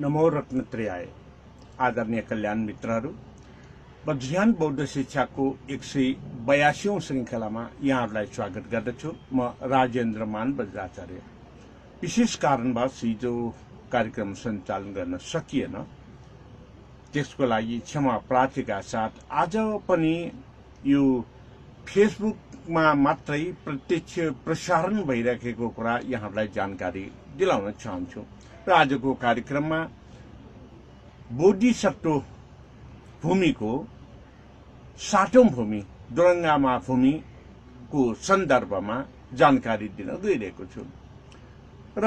नमो रत्नत्रयाय। आदरणीय कल्याण मित्रहरू, वज्रयान बौद्ध शिक्षाको 182औं श्रृङ्खलामा यहाँहरूलाई स्वागत गर्दछु। म राजेन्द्र मान वज्राचार्य। विशेष कारणवश हिजो कार्यक्रम सञ्चालन गर्न सकिएन, त्यसको लागि क्षमा प्रार्थीका साथ आज पनि यो फेसबुकमा मात्रै प्रत्यक्ष प्रसारण भइरहेको कुरा यहाँहरूलाई जानकारी दिलाउन चाहन्छु। र आजको कार्यक्रममा बोधिसत्व भूमिको 7औं भूमि दुरङ्गामा भूमिको सन्दर्भमा जानकारी दिन गइरहेको छु। र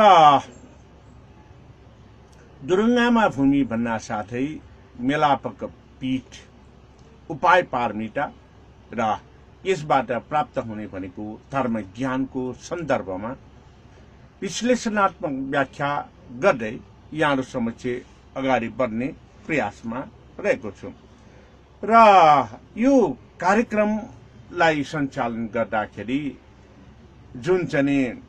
दुरङ्गामा भूमि भन्ना साथै मेलापक पीठ, उपाय पारमिता र यसबाट प्राप्त हुने भनेको धर्म ज्ञानको सन्दर्भमा विश्लेषणात्मक व्याख्या गर्दै यहाँहरू समक्ष अगाडि बढ्ने प्रयासमा रहेको छु। र यो कार्यक्रमलाई सञ्चालन गर्दाखेरि जुन चाहिँ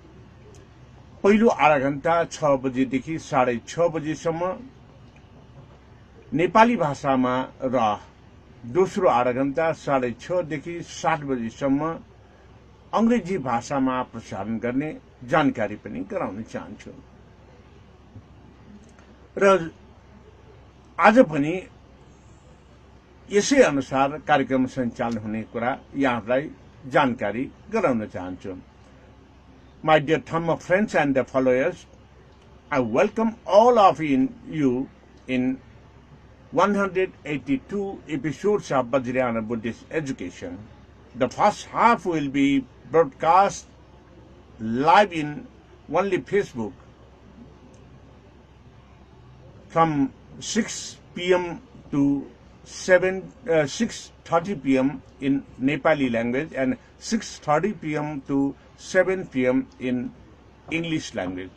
पहिलो आधा घण्टा 6 बजेदेखि 6:30 बजेसम्म नेपाली भाषामा र दोस्रो आधा घण्टा 6:30 देखि 7 बजेसम्म अंग्रेजी भाषामा प्रसारण गर्ने जानकारी पनि गराउन चाहन्छु। र आज पनि यसै अनुसार कार्यक्रम सञ्चालन हुने कुरा यहाँहरूलाई जानकारी गराउन चाहन्छु। My dear Dhamma friends and followers, I welcome all of you in 182 episodes of Vajrayana Buddhist Education. The first half will be broadcast live in only Facebook from 6 p.m. to 6:30 p.m. in Nepali language and 6:30 p.m. to 7 p.m. in English language.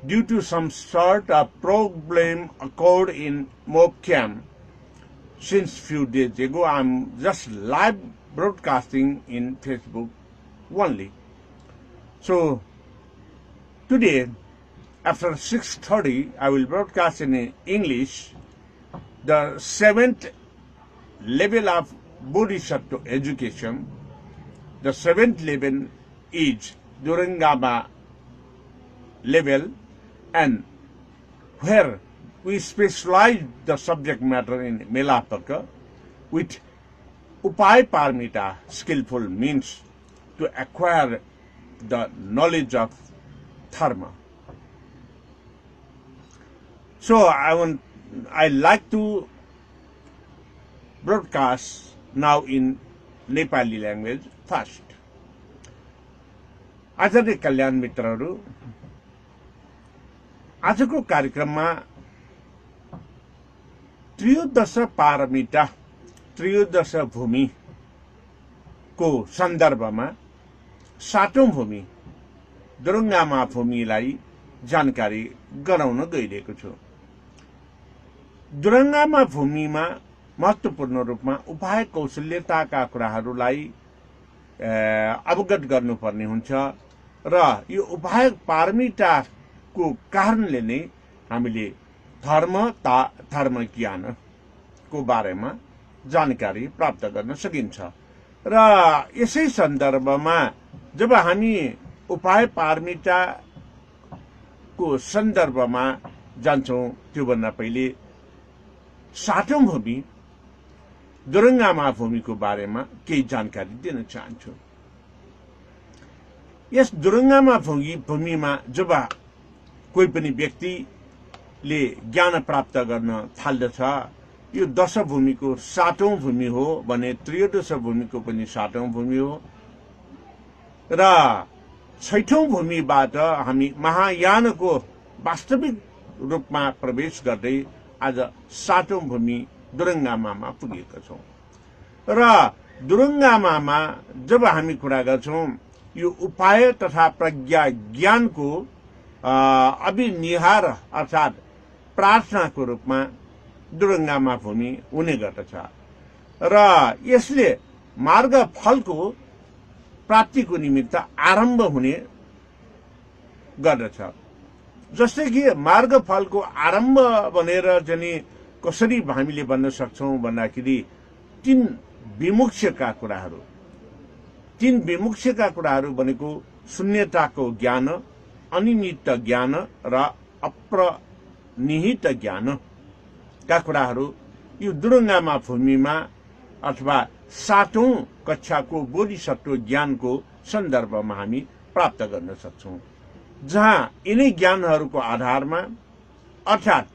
Due to some sort of problem occurred in Mobcam since few days ago, I'm just live broadcasting in Facebook only. So today, after 6:30, I will broadcast in English the 7th level of Bodhisattva education. The 7th level is Durangama level, and where we specialize the subject matter in Melapaka with Upay Paramita skillful means to acquire the knowledge of Dharma. So I like to broadcast now in Nepali language first. आदरणीय कल्याण मित्रहरू, आजको कार्यक्रममा त्रयोदश पारमिता, त्रयोदश भूमिको सन्दर्भमा 7औं भूमि दुरङ्गामा भूमिलाई जानकारी गराउन गइरहेको छु। दुरङ्गामा भूमिमा महत्त्वपूर्ण रूपमा उपाय कौशल्यताका कुराहरूलाई अवगत गर्नुपर्ने हुन्छ र यो उपाय पारमिताको कारणले नै हामीले धर्म ज्ञानको बारेमा जानकारी प्राप्त गर्न सकिन्छ। र यसै सन्दर्भमा जब हामी उपाय पारमिताको सन्दर्भमा जान्छौँ, त्योभन्दा पहिले 7औं भूमि दुरङ्गामा भूमिको बारेमा केही जानकारी दिन चाहन्छु। यस दुरङ्गामा भूमिमा जब कोही पनि व्यक्तिले ज्ञान प्राप्त गर्न थाल्दछ, यो 10 भूमिको 7औं भूमि हो भने त्रयोदश भूमिको पनि 7औं भूमि हो। र 6औं भूमिबाट हामी महायानको वास्तविक रूपमा प्रवेश गर्दै आज 7औं भूमि दुरङ्गामामा पुगेका छौँ। र दुरङ्गामामा जब हामी कुरा गर्छौँ, यो उपाय तथा प्रज्ञा ज्ञानको अभिनिहार अर्थात् प्रार्थनाको रूपमा दुरङ्गामा भूमि हुने गर्दछ। र यसले मार्ग फलको प्राप्तिको निमित्त आरम्भ हुने गर्दछ। जस्तै कि मार्गफलको आरम्भ भनेर चाहिँ कसरी हामीले भन्न सक्छौं भन्दाखेरि तीन विमुख्यका कुराहरू भनेको शून्यताको ज्ञान, अनिमित्त ज्ञान र अप्रनिहित ज्ञानका कुराहरू यो दुरङ्गामा भूमिमा अथवा 7औं कक्षाको बोधिसत्व ज्ञानको सन्दर्भमा हामी प्राप्त गर्न सक्छौं, जहाँ यिनै ज्ञानहरूको आधारमा अर्थात्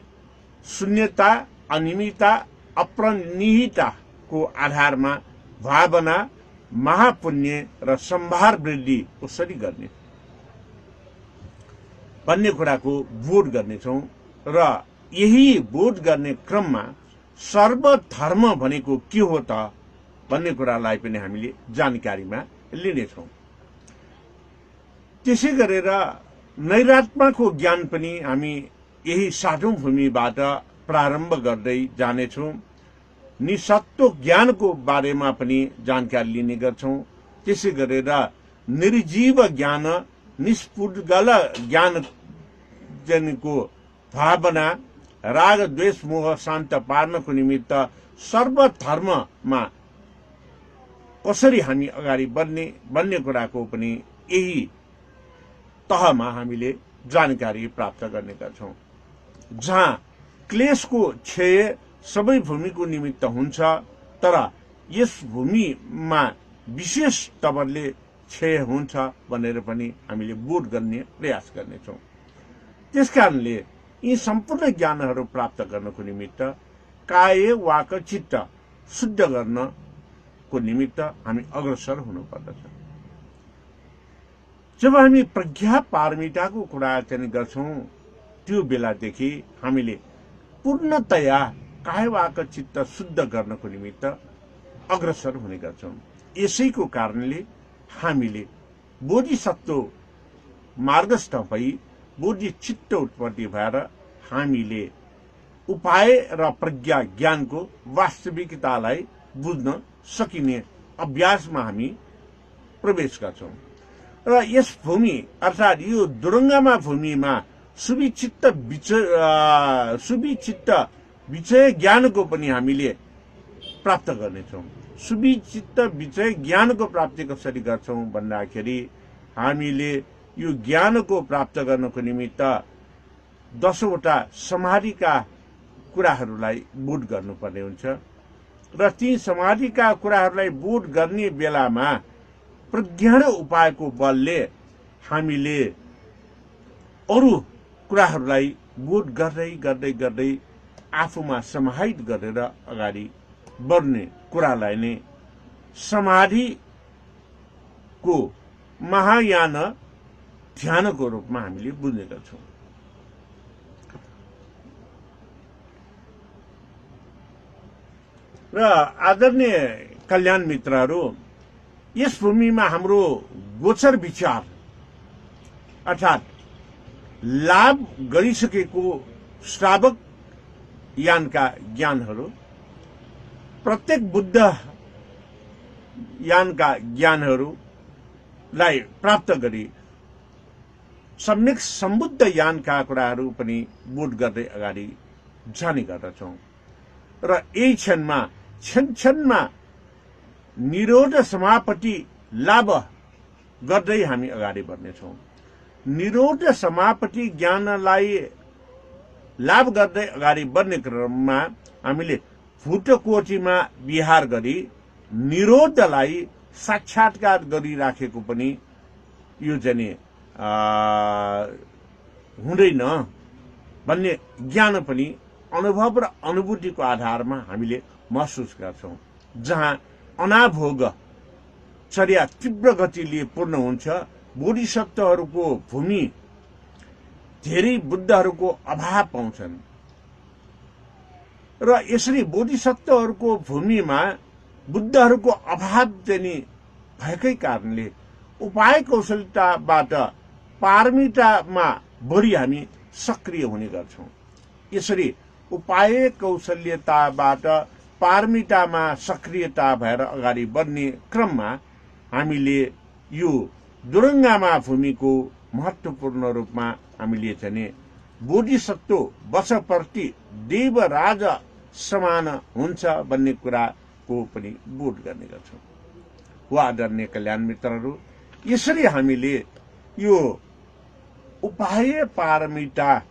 शून्यता, अनिमितता, अप्रनिहितताको आधारमा भावना, महापुण्य र सम्भार वृद्धि कसरी गर्ने भन्ने कुराको बोध गर्नेछौं र यही बोध गर्ने क्रममा सर्वधर्म भनेको के हो त भन्ने कुरालाई पनि हामीले जानकारीमा लिनेछौं। त्यसै गरेर नैरात्माको ज्ञान पनि हामी यही 7औं भूमिबाट प्रारम्भ गर्दै जानेछौं। निसत्व ज्ञानको बारेमा पनि जानकारी लिने गर्छौं। त्यसै गरेर निर्जीव ज्ञान, निष्पुद्गल ज्ञान जनको भावना, राग द्वेष मोह शान्त पार्नको निमित्त सर्वधर्ममा कसरी हामी अगाडि बढ्ने भन्ने कुराको पनि यही तहमा हामीले जानकारी प्राप्त गर्ने गर्छौं, जहाँ क्लेशको क्षय सबै भूमिको निमित्त हुन्छ, तर यस भूमिमा विशेष तवरले क्षय हुन्छ भनेर पनि हामीले बोध गर्ने प्रयास गर्नेछौं। त्यसकारणले यी सम्पूर्ण ज्ञानहरू प्राप्त गर्नको निमित्त काय वाक चित्त शुद्ध गर्नको निमित्त हामी अग्रसर हुनुपर्दछ। जब हामी प्रज्ञा पारमिताको कुरा चाहिँ गर्छौं, त्यो बेलादेखि हामीले पूर्णतया काय वाक चित्त शुद्ध गर्नको निमित्त अग्रसर हुने गर्छौं। यसैको कारणले हामीले बोधिसत्व मार्गस्थ भई बोधि चित्त उत्पत्ति भएर हामीले उपाय र प्रज्ञा ज्ञानको वास्तविकतालाई बुझ्न सकिने अभ्यासमा हामी प्रवेश गर्छौं र यस भूमि अर्थात् यो दुरङ्गामा भूमिमा सुविचित्त विषय ज्ञानको पनि हामीले प्राप्त गर्नेछौं। सुविचित्त विषय ज्ञानको प्राप्ति कसरी गर्छौं भन्दाखेरि हामीले यो ज्ञानको प्राप्त गर्नको निमित्त 10वटा समाधिका कुराहरूलाई बोध गर्नुपर्ने हुन्छ र ती समाधिका कुराहरूलाई बोध गर्ने बेलामा प्रज्ञा र उपायको बलले हामीले अरू कुराहरूलाई बोध गर्दै गर्दै गर्दै आफूमा समाहित गरेर अगाडि बढ्ने कुरालाई नै समाधिको महायान ध्यानको रूपमा हामीले बुझ्ने गर्छौं। र आदरणीय कल्याण मित्रहरू, यस भूमिमा हाम्रो गोचर विचार अर्थात् लाभ गरिसकेको श्रावक यानका ज्ञानहरू, प्रत्येक बुद्ध यानका ज्ञानहरूलाई प्राप्त गरी सम्यक सम्बुद्ध यानका कुराहरू पनि बोध गर्दै अगाडि जाने गर्दछौं र यही क्षणमा निरोध समापति लाभ गर्दै हामी अगाडि बढ्नेछौं। निरोध समापति ज्ञानलाई लाभ गर्दै अगाडि बढ्ने क्रममा हामीले भूतकोटीमा विहार गरी निरोधलाई साक्षात्कार गरिराखेको पनि यो चाहिँ हुँदैन भन्ने ज्ञान पनि अनुभव र अनुभूतिको आधारमा हामीले महसुस गर्छौं, जहाँ अनाभोग चर्या तीव्र गतिले पूर्ण हुन्छ। बोधिसत्वहरूको भूमि धेरै बुद्धहरूको अभाव पाउँछन् र यसरी बोधिसत्वहरूको भूमिमा बुद्धहरूको अभाव चाहिँ भएकै कारणले उपाय कौशलताबाट पारमितामा बढी हामी सक्रिय हुने गर्छौं। यसरी उपाय कौशल्यताबाट पारमितामा सक्रियता भएर अगाडि बढ्ने क्रममा हामीले यो दुरङ्गामा भूमिको महत्वपूर्ण रूपमा हामीले चाहिँ बोधिसत्व बसप्रति देवराज समान हुन्छ भन्ने कुराको पनि बोध गर्ने गर्छौँ। हो आदरणीय कल्याण मित्रहरू, यसरी हामीले यो उपाय पारमिताबाट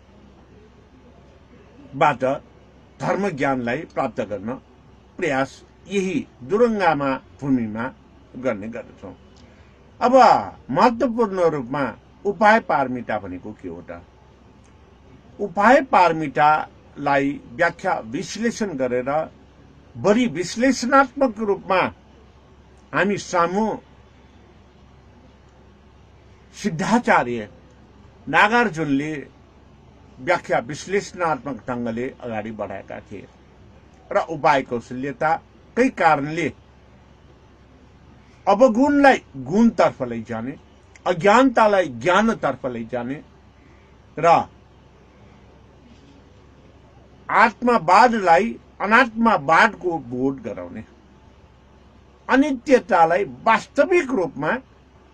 धर्म ज्ञानलाई प्राप्त गर्न प्रयास यही दुरङ्गामा भूमिमा गर्ने गर्दछौँ। अब महत्त्वपूर्ण रूपमा उपाय पारमिता भनेको के हो त? उपाय पारमितालाई व्याख्या विश्लेषण गरेर बढी विश्लेषणात्मक रूपमा हामी सामु सिद्धाचार्य नागार्जुनले व्याख्या विश्लेषणात्मक ढङ्गले अगाडि बढाएका थिए र उपाय कौशल्यताकै कारणले अवगुणलाई गुणतर्फ लैजाने, अज्ञानतालाई ज्ञानतर्फ लैजाने र आत्मवादलाई अनात्मवादको बोध गराउने, अनित्यतालाई वास्तविक रूपमा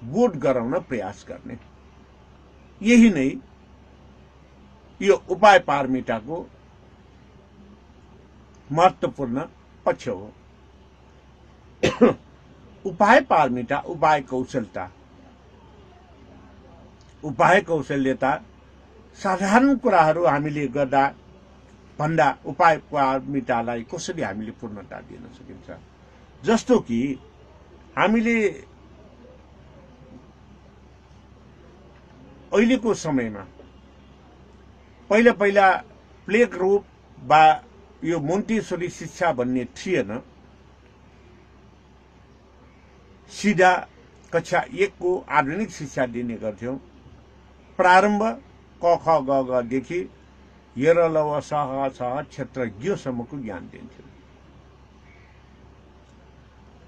बोध गराउन प्रयास गर्ने, यही नै यो उपाय पारमिताको महत्त्वपूर्ण पक्ष हो। उपाय पारमिता, उपाय कौशलता, उपाय कौशल्यता साधारण कुराहरू हामीले गर्दा भन्दा उपाय पारमितालाई कसरी हामीले पूर्णता दिन सकिन्छ? जस्तो कि हामीले अहिलेको समयमा पहिला पहिला प्ले ग्रुप वा यो मोन्टेसोरी शिक्षा भन्ने थिएन। सिधा कक्षा 1 को आधुनिक शिक्षा दिने गर्थ्यौं। प्रारम्भ क ख ग घ देखि यर लव सह छह क्षेत्र ज्ञसम्मको ज्ञान दिन्थ्यो।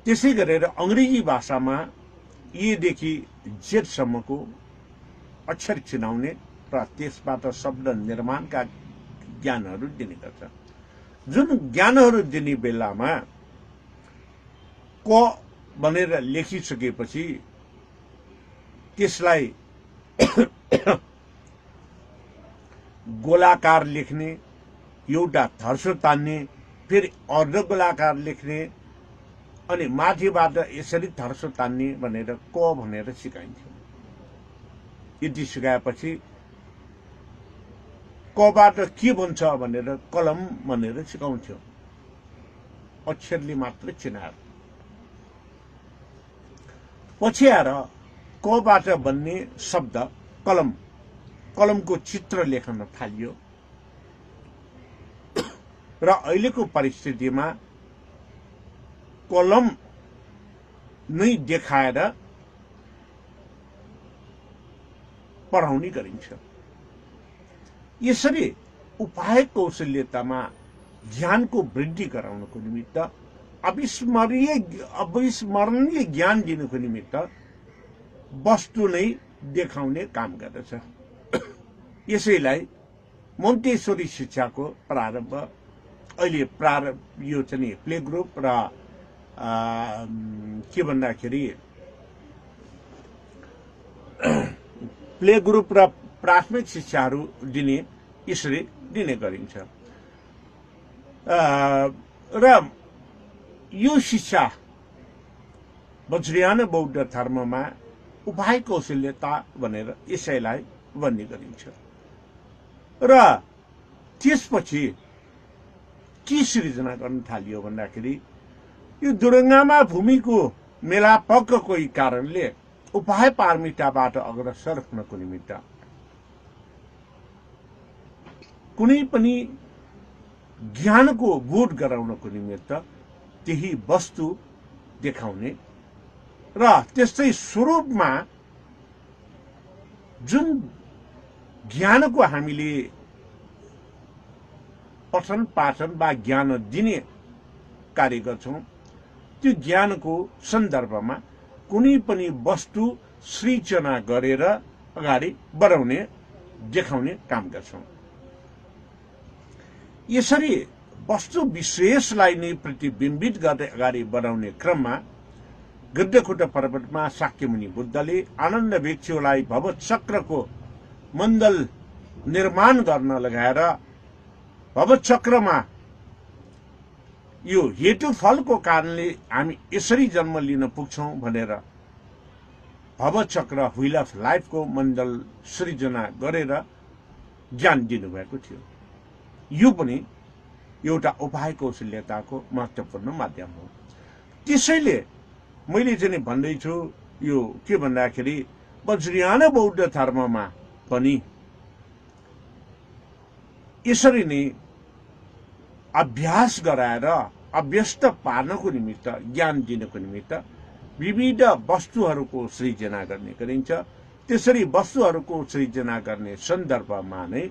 त्यसै गरेर अंग्रेजी भाषामा ए देखि जेड सम्मको अक्षर चिनाउने र त्यसबाट शब्द निर्माणका ज्ञानहरू दिने गर्छ। जुन ज्ञानहरू दिने बेलामा क भनेर लेखिसकेपछि त्यसलाई गोलाकार लेख्ने, एउटा थर्सो तान्ने, फेरि अर्धगोलाकार लेख्ने अनि माथिबाट यसरी थर्सो तान्ने भनेर क भनेर सिकाइन्थ्यो। यति सिकाएपछि कबाट के बन्छ भनेर कलम भनेर सिकाउँथ्यो। अक्षरले मात्र चिनाएर पछि आएर कबाट बन्ने शब्द कलम, कलमको चित्र लेख्न थालियो र अहिलेको परिस्थितिमा कलम नै देखाएर पढाउने गरिन्छ। यसरी उपाय कौशल्यतामा ज्ञानको वृद्धि गराउनको निमित्त, अविस्मरणीय ज्ञान दिनको निमित्त वस्तु नै देखाउने काम गर्दछ। यसैलाई मोन्टेसोरी शिक्षाको प्रारम्भ अहिले यो चाहिँ प्ले ग्रुप र के भन्दाखेरि प्ले ग्रुप र प्राथमिक शिक्षाहरू दिने यसरी दिने गरिन्छ। र यो शिक्षा वज्रयान बौद्ध धर्ममा उपाय कौशल्यता भनेर यसैलाई भन्ने गरिन्छ। र त्यसपछि के सृजना गर्न थालियो भन्दाखेरि यो दुरङ्गामा भूमिको मेलापक्कको कारणले उपाय पारमिताबाट अग्रसर हुनको निमित्त कुनै पनि ज्ञानको बोध गराउनको निमित्त त्यही वस्तु देखाउने र त्यस्तै स्वरूपमा जुन ज्ञानको हामीले पठन पाठन वा ज्ञान दिने कार्य गर्छौं, त्यो ज्ञानको सन्दर्भमा कुनै पनि वस्तु सृजना गरेर अगाडि बढाउने, देखाउने काम गर्छौं। यसरी वस्तु विशेषलाई नै प्रतिबिम्बित गर्दै अगाडि बढाउने क्रममा गद्यकुट पर्वतमा शाक्यमुनि बुद्धले आनन्द भिक्षुलाई भवचक्रको मण्डल निर्माण गर्न लगाएर भवचक्रमा यो हेतु फलको कारणले हामी यसरी जन्म लिन पुग्छौं भनेर भवचक्र व्हील अफ लाइफको मण्डल सृजना गरेर ज्ञान दिनुभएको थियो। यो पनि एउटा उपाय कौशल्यताको महत्त्वपूर्ण माध्यम हो। त्यसैले मैले चाहिँ भन्दैछु यो के भन्दाखेरि वज्रयान बौद्ध धर्ममा पनि यसरी नै अभ्यास गराएर अभ्यस्त पार्नको निमित्त ज्ञान दिनको निमित्त विविध वस्तुहरूको सृजना गर्ने गरिन्छ। त्यसरी वस्तुहरूको सृजना गर्ने सन्दर्भमा नै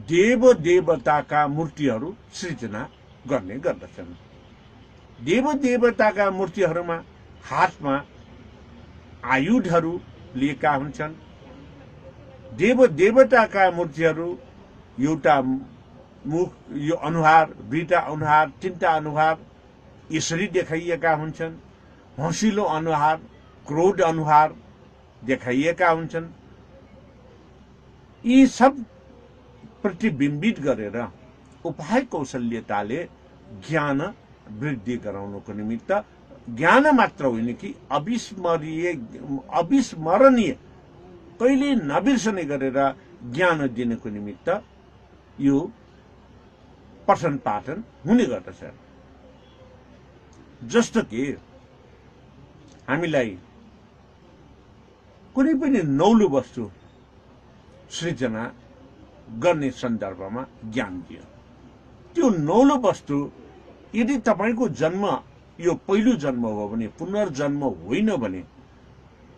देव देवताका मूर्तिहरू सृजना गर्ने गर्दछन्। देव देवताका मूर्तिहरूमा हातमा आयुधहरू लिएका हुन्छन्। देव देवताका मूर्तिहरू एउटा मुख, यो अनुहार, दुईटा अनुहार, तीनटा अनुहार यसरी देखाइएका हुन्छन्। हँसिलो अनुहार, क्रोध अनुहार देखाइएका हुन्छन्। यी सब प्रतिबिम्बित गरेर उपाय कौशल्यताले ज्ञान वृद्धि गराउनको निमित्त ज्ञान मात्र होइन कि अविस्मरणीय कहिले नबिर्सने गरेर ज्ञान दिनको निमित्त यो पठन पाठन हुने गर्दछ। जस्तो कि हामीलाई कुनै पनि नौलो वस्तु सृजना गर्ने सन्दर्भमा ज्ञान दियो। त्यो नौलो वस्तु यदि तपाईको जन्म यो पहिलो जन्म हो भने, पुनर्जन्म होइन भने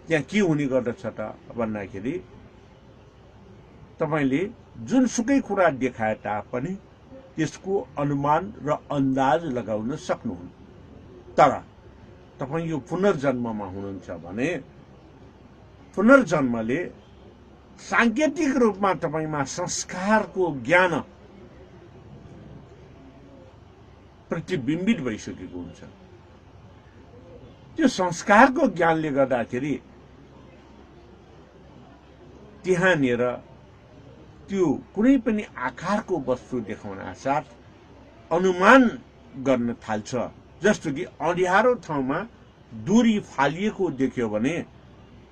त्यहाँ के हुने गर्दछ त भन्दाखेरि तपाईले जुनसुकै कुरा देखाए तापनि त्यसको अनुमान र अन्दाज लगाउन सक्नुहुन्न। तर तपाई यो पुनर्जन्ममा हुनुहुन्छ भने पुनर्जन्मले सांकेतिक रूपमा तपाईमा संस्कारको ज्ञान प्रतिबिम्बित भइसकेको हुन्छ। त्यो संस्कारको ज्ञानले गर्दाखेरि त्यहाँनिर त्यो कुनै पनि आकारको वस्तु देखाउन साथ अनुमान गर्न थाल्छ। जस्तो कि अँध्यारो ठाउँमा डोरी फालिएको देख्यो भने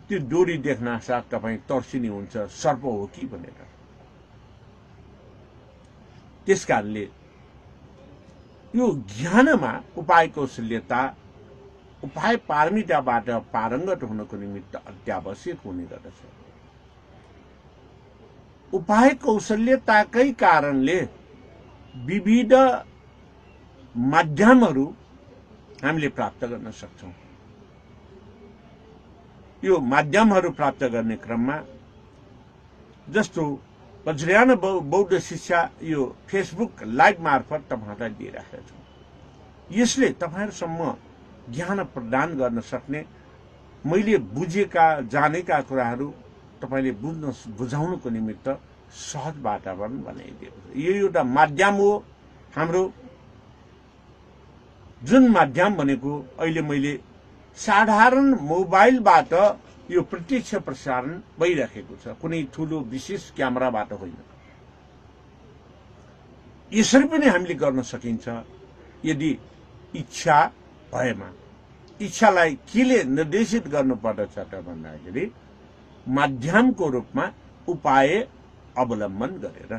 त्यो डोरी देख्न साथ तपाईं तर्सिने हुन्छ, सर्प हो कि भनेर। त्यसकारणले यो ज्ञानमा उपाय कौशल्यता, उपाय पारमिताबाट पारङ्गत हुनको निमित्त अत्यावश्यक हुने गर्दछ। उपाय कौशल्यताकै कारणले विविध माध्यमहरू हामीले प्राप्त गर्न सक्छौं। यो माध्यमहरू प्राप्त गर्ने क्रममा जस्तो वज्रयान बौद्ध शिक्षा यो फेसबुक लाइभ मार्फत तपाईहरुलाई दिइराखेको छु। यसले तपाईहरुसम्म ज्ञान प्रदान गर्न सक्ने, मैले बुझेका जानेका कुराहरू तपाईले बुझाउनको निमित्त सहज वातावरण बनाइदिएको छ। यो एउटा माध्यम हो हाम्रो, जुन माध्यम भनेको अहिले मैले साधारण मोबाइलबाट यो प्रत्यक्ष प्रसारण भइरहेको छ, कुनै ठूलो विशेष क्यामेराबाट होइन। यसरी पनि हामीले गर्न सकिन्छ यदि इच्छा भएमा। इच्छालाई केले निर्देशित गर्नुपर्दछ त भन्दाखेरि माध्यमको रूपमा उपाय अवलम्बन गरेर।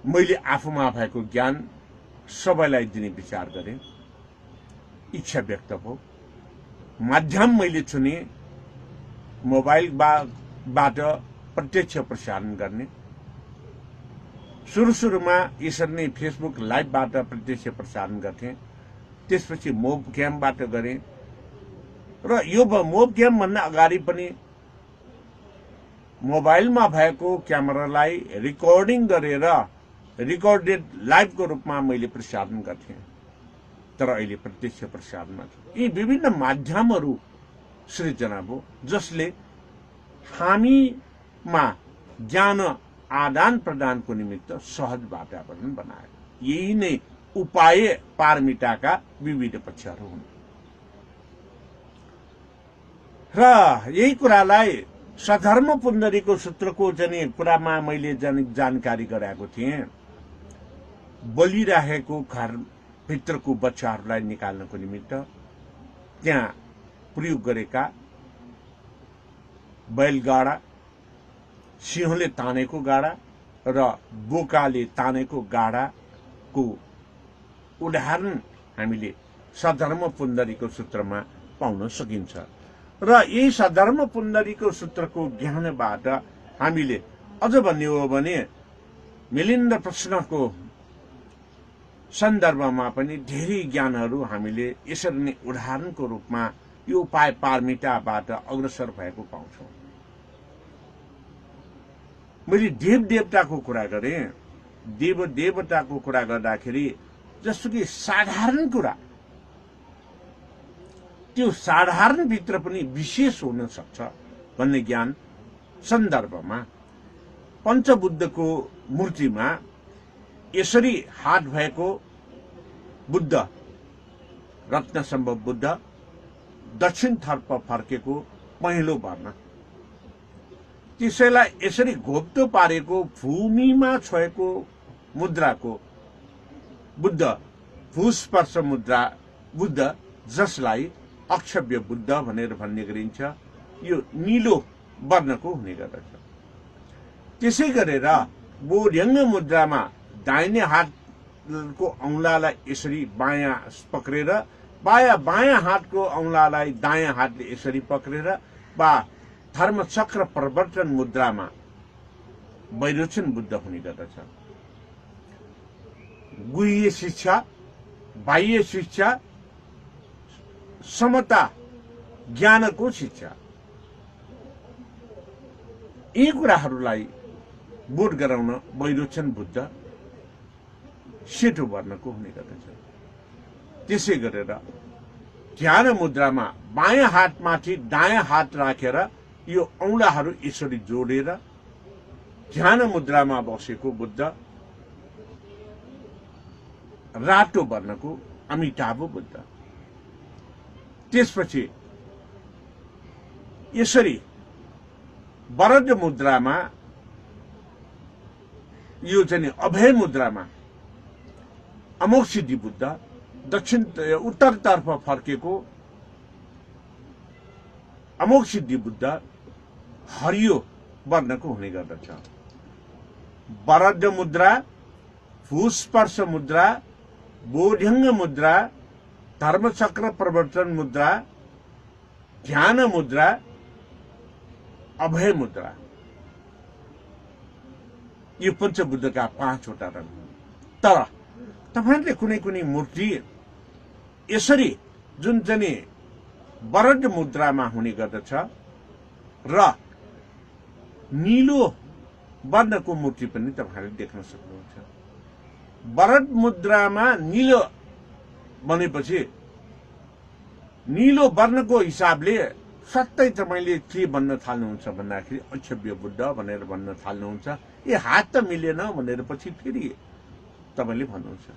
मैले आफूमा भएको ज्ञान सबैलाई दिने विचार गरेँ, इच्छा व्यक्त भयो। माध्यम मैले चुने मोबाइलबाट प्रत्यक्ष प्रसारण गर्ने। सुरुमा यसरी नै फेसबुक लाइभबाट प्रत्यक्ष प्रसारण गर्थे। त्यसपछि मोब क्यामबाट गरेँ र यो मोब क्याम भन्दा अगाडि पनि मोबाइलमा भएको क्यामेरालाई रेकर्डिङ गरेर रेकर्डेड लाइभको रूपमा मैले प्रसारण गर्थे। तर अहिले प्रत्यक्ष प्रसारणमा छ। यी विभिन्न माध्यमहरू सृजना भयो जसले हामीमा ज्ञान आदान प्रदानको निमित्त सहज वातावरण बनायो। यही नै उपाय पारमिताका विविध पक्षहरू हुन्। र यही कुरालाई सधर्म पुण्डरीको सूत्रको चाहिँ कुरामा मैले जानकारी गराएको थिएँ। बलिराखेको घरभित्रको बच्चाहरूलाई निकाल्नको निमित्त त्यहाँ प्रयोग गरेका बैलगाडा, सिंहले तानेको गाडा र बोकाले तानेको गाडाको उदाहरण हामीले सधर्म पुण्डरीको सूत्रमा पाउन सकिन्छ। र यही सधर्म पुण्डरीको सूत्रको ज्ञानबाट हामीले अझ भन्ने हो भने मिलिन्द प्रश्नको सन्दर्भमा पनि धेरै ज्ञानहरू हामीले यसरी नै उदाहरणको रूपमा यो उपाय पारमिताबाट अग्रसर भएको पाउँछौँ। मैले देव देवताको कुरा गरेँ। देव देवताको कुरा गर्दाखेरि जस्तो कि साधारण कुरा, त्यो साधारण भित्र पनि विशेष हुन सक्छ भन्ने ज्ञान सन्दर्भमा पञ्चबुद्धको मूर्तिमा यसरी हात भएको बुद्ध, रत्नसम्भव बुद्ध, दक्षिणतर्फ फर्केको पहिलो वर्ण, त्यसैलाई यसरी घोप्टो पारेको भूमिमा छोएको मुद्राको बुद्ध, भूस्पर्श मुद्रा बुद्ध, जसलाई अक्षव्य बुद्ध भनेर भन्ने गरिन्छ, यो नीलो वर्णको हुने गर्दछ। त्यसै गरेर बोध्यङ्ग मुद्रामा दाहिने हातको औंलालाई यसरी बायाँ पक्रेर बायाँ हातको औंलालाई दायाँ हातले यसरी पक्रेर वा धर्मचक्र प्रवर्तन मुद्रामा वैरोचन बुद्ध हुने गर्दछ। गुह्य शिक्षा, बाह्य शिक्षा, समता ज्ञानको शिक्षा, यी कुराहरूलाई बोध गराउन वैरोचन बुद्ध सेतो वर्णको हुने गर्दछ। त्यसै गरेर ध्यान मुद्रामा बायाँ हातमाथि दायाँ हात राखेर यो औंलाहरू यसरी जोडेर ध्यान मुद्रामा बसेको बुद्ध रातो वर्णको अमिताभ बुद्ध। त्यसपछि यसरी वरद मुद्रामा, यो चाहिँ अभय मुद्रामा अमोघ सिद्धि बुद्ध, दक्षिण उत्तरतर्फ फर्केको अमोघ सिद्धि बुद्ध हरियो वर्णको हुने गर्दछ। वरद मुद्रा, भूस्पर्श मुद्रा, बोध्यङ्ग मुद्रा, धर्मचक्र प्रवर्तन मुद्रा, ध्यान मुद्रा, अभय मुद्रा, यो पञ्चबुद्धका 5 वटा रंग। तर तपाईहरुले कुनै कुनै मूर्ति यसरी जुन चाहिँ वरद मुद्रामा हुने गर्दछ र नीलो वर्णको मूर्ति पनि तपाईहरुले देख्न सक्नुहुन्छ। वरद मुद्रामा नीलो भनेपछि नीलो वर्णको हिसाबले सट्टै तपाईले के भन्न थाल्नुहुन्छ भन्दाखेरि अक्षव्य बुद्ध भनेर भन्न थाल्नुहुन्छ। ए हात त मिलेन भनेर पछि फेरि तपाईले भन्नुहुन्छ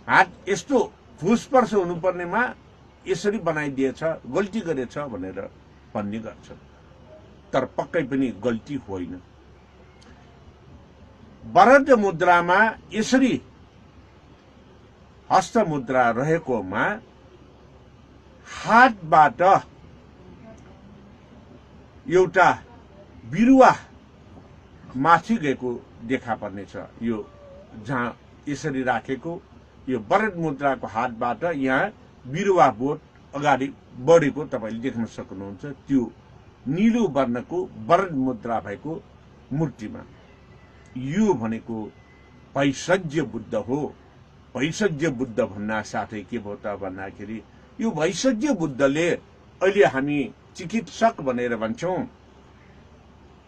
हात यस्तो भूस्पर्श हुनुपर्नेमा यसरी बनाइदिएछ, गल्ती गरेछ भनेर भन्ने गर्छ। तर पक्कै पनि गल्ती होइन। वरद मुद्रामा यसरी हस्त मुद्रा रहेकोमा हातबाट एउटा बिरुवा माथि गएको देखा पर्नेछ। यो जहाँ यसरी राखेको यो वरद मुद्राको हातबाट यहाँ बिरुवा बोट अगाडि बढेको तपाईले देख्न सक्नुहुन्छ। त्यो नीलो वर्णको वरद मुद्रा भएको मूर्तिमा यो भनेको भैषज्य बुद्ध हो। भैषज्य बुद्ध भन्ना साथै के भयो त भन्दाखेरि यो भैषज्य बुद्धले अहिले हामी चिकित्सक भनेर भन्छौं।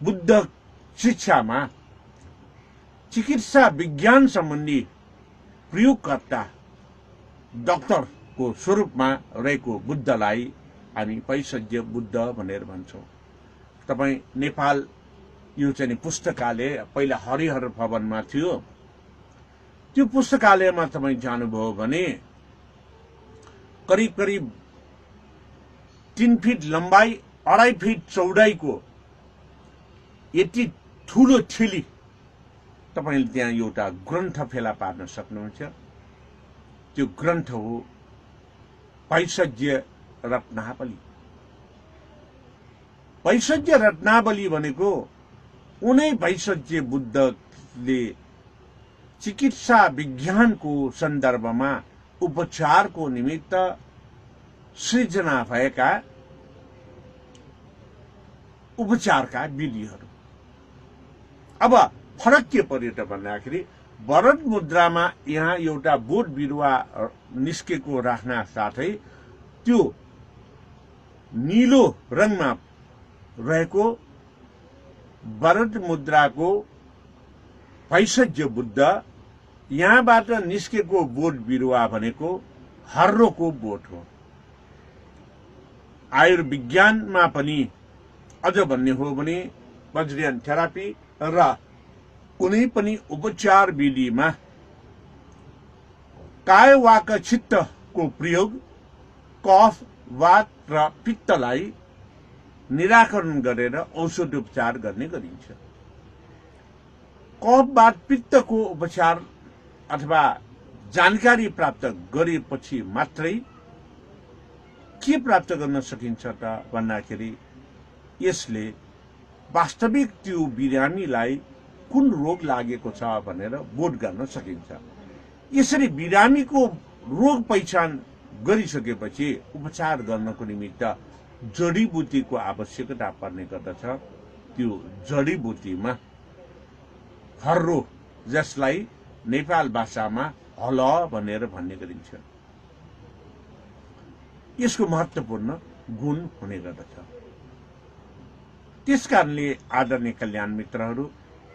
बुद्ध शिक्षामा चिकित्सा विज्ञान सम्बन्धी प्रयोगकर्ता डाक्टरको स्वरूपमा रहेको बुद्धलाई हामी भैषज्य बुद्ध भनेर भन्छौं। तपाई नेपाल यो चाहिँ पुस्तकालय पहिला हरिहर भवनमा थियो। त्यो पुस्तकालयमा तपाई जानुभयो भने करिब करिब 3 फिट लम्बाई 2.5 फिट चौडाइको यति ठूलो ठेली तपाईले त्यहाँ एउटा ग्रन्थ फेला पार्न सक्नुहुन्छ। त्यो ग्रन्थ हो भैषज्य रत्नावली। भैषज्य रत्नावली भनेको उनै भैषज्य बुद्धले चिकित्सा विज्ञानको सन्दर्भमा उपचारको निमित्त सृजना भएका उपचारका विधिहरू। अब फरक के पर्यो त भन्दाखेरि भरत मुद्रामा यहाँ एउटा बोट बिरुवा निस्केको राख्न साथै त्यो नीलो रङमा रहेको भरत मुद्राको भैषज्य बुद्ध, यहाँबाट निस्केको बोट बिरुवा भनेको हर्रोको बोट हो। आयुर्विज्ञानमा पनि अझ भन्ने हो भने वज्रियन थेरापी र कुनै पनि उपचार विधिमा काय वाक चित्तको प्रयोग कफ वात र पित्तलाई निराकरण गरेर औषधोपचार गर्ने गरिन्छ। कफ वात पित्तको उपचार अथवा जानकारी प्राप्त गरेपछि मात्रै के प्राप्त गर्न सकिन्छ त भन्दाखेरि यसले वास्तविक त्यो बिरामीलाई कुन रोग लागेको छ भनेर बोध गर्न सकिन्छ। यसरी बिरामीको रोग पहिचान गरिसकेपछि उपचार गर्नको निमित्त जडीबुटीको आवश्यकता पर्ने गर्दछ। त्यो जडीबुटीमा हर्रो, जसलाई नेपाल भाषामा हल भनेर भन्ने गरिन्छ, यसको महत्त्वपूर्ण गुण हुने गर्दछ। त्यसकारणले आदरणीय कल्याण मित्रहरू,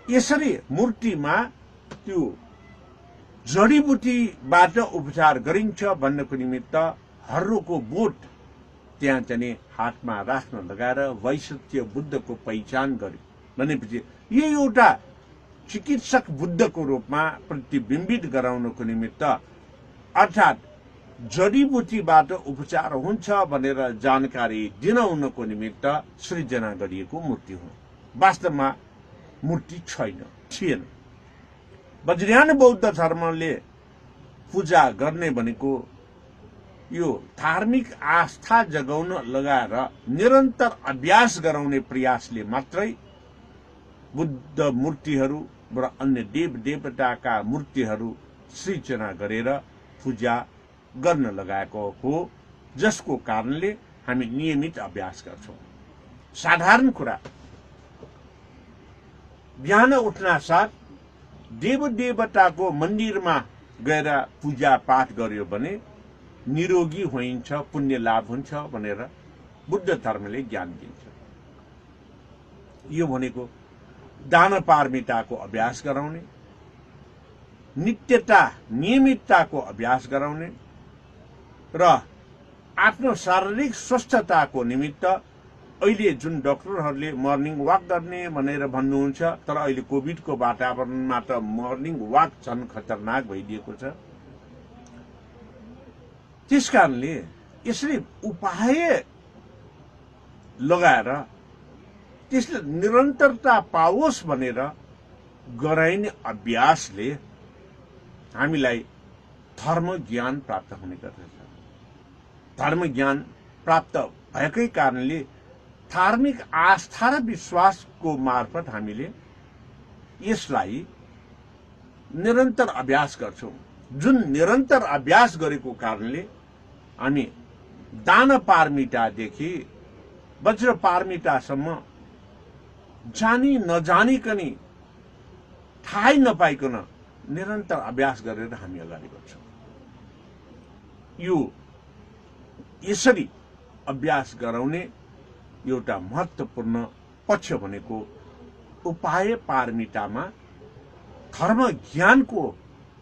यसरी मूर्तिमा त्यो जडीबुटीबाट उपचार गरिन्छ भन्नको निमित्त हर्रोको बोट त्यहाँ चाहिँ हातमा राख्न लगाएर वैशिष्ट्य बुद्धको पहिचान गर्यो भनेपछि यो एउटा चिकित्सक बुद्धको रूपमा प्रतिबिम्बित गराउनको निमित्त अर्थात् जडीबुटीबाट उपचार हुन्छ भनेर जानकारी दिलाउनको निमित्त सृजना गरिएको मूर्ति हो। वास्तवमा मूर्ति थिएन। वज्रयान बौद्ध धर्मले पूजा गर्ने भनेको यो धार्मिक आस्था जगाउन लगाएर निरन्तर अभ्यास गराउने प्रयासले मात्रै बुद्ध मूर्तिहरू र अन्य देव देवताका मूर्तिहरू सृजना गरेर पूजा गर्न लगाएको हो, जसको कारणले हामी नियमित अभ्यास गर्छौं। साधारण कुरा, बिहान उठ्न साथ देव देवताको मन्दिरमा गएर पूजा पाठ गर्यो भने निरोगी होइन्छ, पुण्य लाभ हुन्छ भनेर बुद्ध धर्मले ज्ञान दिन्छ। यो भनेको दान पारमिताको अभ्यास गराउने, नित्यता नियमितताको अभ्यास गराउने र आफ्नो शारीरिक स्वस्थताको निमित्त अहिले जुन डाक्टरहरूले मर्निङ वाक गर्ने भनेर भन्नुहुन्छ, तर अहिले कोभिडको वातावरणमा त मर्निङ वाक झन् खतरनाक भइदिएको छ। त्यसकारणले यसरी उपाय लगाएर त्यसले निरन्तरता पाओस् भनेर गराइने अभ्यासले हामीलाई धर्म ज्ञान प्राप्त हुने गर्दछ। धर्म ज्ञान प्राप्त भएकै कारणले धार्मिक आस्था र विश्वासको मार्फत हामीले यसलाई निरन्तर अभ्यास गर्छौं। जुन निरन्तर अभ्यास गरेको कारणले हामी दान पारमितादेखि वज्र पारमितासम्म जानी नजानिकनी थाहै नपाइकन निरन्तर अभ्यास गरेर हामी अगाडि बढ्छौं। यो यसरी अभ्यास गराउने एउटा महत्त्वपूर्ण पक्ष भनेको उपाय पारमितामा धर्म ज्ञानको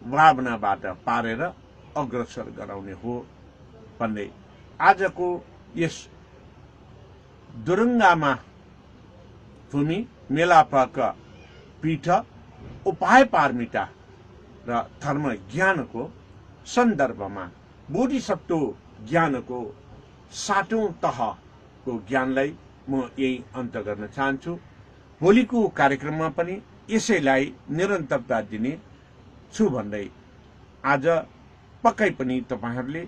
भावनाबाट पारेर अग्रसर गराउने हो भन्ने आजको यस दुरुङ्गामा भूमि मेलापक पीठ उपाय पारमिता र धर्म ज्ञानको सन्दर्भमा बोधिसत्व ज्ञानको 7औं तह को ज्ञानलाई म यही अन्त गर्न चाहन्छु। भोलिको कार्यक्रममा पनि यसैलाई निरन्तरता दिने छु भन्दै आज पक्कै पनि तपाईहरुले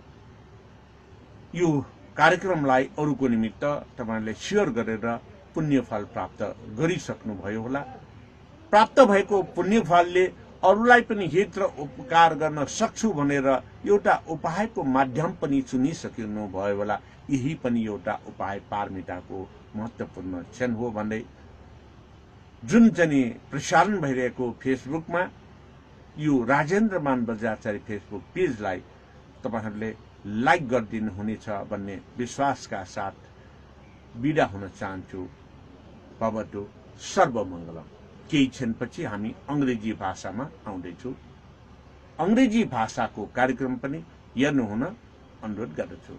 यो कार्यक्रमलाई अरूको निमित्त तपाईहरुले शेयर गरेर पुण्यफल प्राप्त गरिसक्नुभयो होला। प्राप्त भएको पुण्यफलले अरूलाई पनि हित र उपकार गर्न सक्छु भनेर एउटा उपायको माध्यम पनि चुनिसक्नु भयो होला। यही पनि एउटा उपाय पारमिताको महत्त्वपूर्ण क्षण हो भन्दै जुन चाहिँ प्रसारण भइरहेको फेसबुकमा यो राजेन्द्रमान बज्राचार्य फेसबुक पेजलाई तपाईहरुले लाइक गरिदिनु हुनेछ भन्ने विश्वासका साथ बिदा हुन चाहन्छु। भवतु सर्वमङ्गलम। केही क्षणपछि हामी अंग्रेजी भाषामा आउँदैछौँ। अंग्रेजी भाषाको कार्यक्रम पनि हेर्नुहुन अनुरोध गर्दछु।